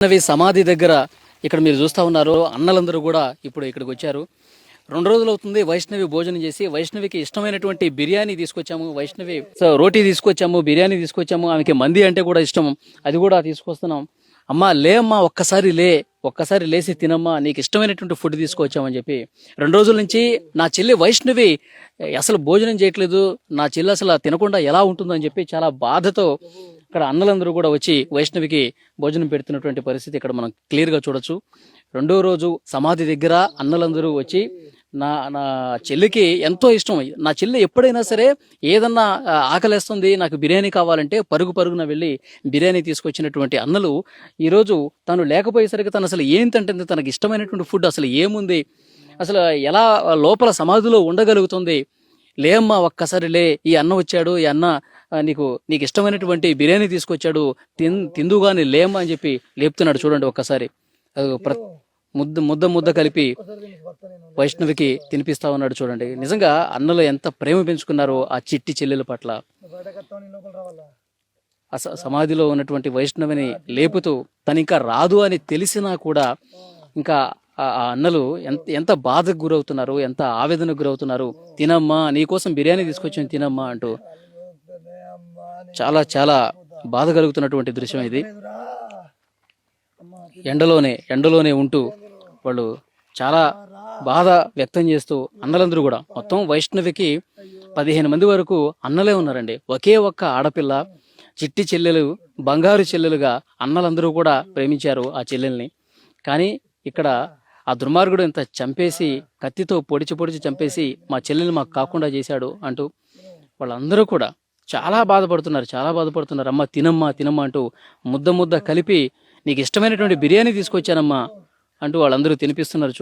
వైష్ణవి సమాధి దగ్గర ఇక్కడ మీరు చూస్తూ ఉన్నారు. అన్నలందరూ కూడా ఇప్పుడు ఇక్కడికి వచ్చారు. 2 రోజులు అవుతుంది వైష్ణవి భోజనం చేసి. వైష్ణవికి ఇష్టమైనటువంటి బిర్యానీ తీసుకొచ్చాము. వైష్ణవి రోటీ తీసుకొచ్చాము, బిర్యానీ తీసుకొచ్చాము. ఆమెకి మంది అంటే కూడా ఇష్టం, అది కూడా తీసుకొస్తున్నాం. అమ్మా లే అమ్మా, ఒక్కసారి లేచి తినమ్మా, నీకు ఇష్టమైనటువంటి ఫుడ్ తీసుకొచ్చామని చెప్పి 2 రోజుల నుంచి నా చెల్లి వైష్ణవి అసలు భోజనం చేయట్లేదు, నా చెల్లి అసలు తినకుండా ఎలా ఉంటుందని చెప్పి చాలా బాధతో ఇక్కడ అన్నలందరూ కూడా వచ్చి వైష్ణవికి భోజనం పెడుతున్నటువంటి పరిస్థితి ఇక్కడ మనం క్లియర్గా చూడొచ్చు. 2వ రోజు సమాధి దగ్గర అన్నలందరూ వచ్చి నా నా చెల్లికి ఎంతో ఇష్టం. నా చెల్లి ఎప్పుడైనా సరే ఏదన్నా ఆకలేస్తుంది, నాకు బిర్యానీ కావాలంటే పరుగున వెళ్ళి బిర్యానీ తీసుకొచ్చినటువంటి అన్నలు ఈరోజు తను లేకపోయేసరికి తను అసలు ఏం తింటుంది, తనకి ఇష్టమైనటువంటి ఫుడ్ అసలు ఏముంది, అసలు ఎలా లోపల సమాధిలో ఉండగలుగుతుంది. లేమ్మా ఒక్కసారి లే, ఈ అన్న వచ్చాడు, ఈ అన్న నీకు ఇష్టమైనటువంటి బిర్యానీ తీసుకొచ్చాడు, తిందుగాని లేమ్మా అని చెప్పి లేపుతున్నాడు. చూడండి ఒక్కసారి ముద్ద కలిపి వైష్ణవికి తినిపిస్తా ఉన్నాడు. చూడండి నిజంగా అన్నలు ఎంత ప్రేమ పెంచుకున్నారో ఆ చిట్టి చెల్లెల పట్ల. సమాధిలో ఉన్నటువంటి వైష్ణవిని లేపుతూ తను ఇంకా రాదు అని తెలిసినా కూడా ఇంకా ఆ అన్నలు ఎంత బాధకు గురవుతున్నారు, ఎంత ఆవేదనకు గురవుతున్నారు. తినమ్మా, నీకోసం బిర్యానీ తీసుకొచ్చాను తినమ్మా అంటూ చాలా చాలా బాధ కలుగుతున్నటువంటి దృశ్యం ఇది. ఎండలోనే ఉంటూ వాళ్ళు చాలా బాధ వ్యక్తం చేస్తూ అన్నలందరూ కూడా మొత్తం వైష్ణవికి 15 మంది వరకు అన్నలే ఉన్నారండి. ఒకే ఒక్క ఆడపిల్ల, చిట్టి చెల్లెలు, బంగారు చెల్లెలుగా అన్నలందరూ కూడా ప్రేమించారు ఆ చెల్లెల్ని. కానీ ఇక్కడ ఆ దుర్మార్గుడు ఇంత చంపేసి, కత్తితో పొడిచి చంపేసి మా చెల్లెల్ని మాకు కాకుండా చేశాడు అంటూ వాళ్ళందరూ కూడా చాలా బాధపడుతున్నారు. అమ్మ తినమ్మా అంటూ ముద్ద కలిపి నీకు ఇష్టమైనటువంటి బిర్యానీ తీసుకొచ్చానమ్మా అంటూ వాళ్ళందరూ తినిపిస్తున్నారు. చూడండి.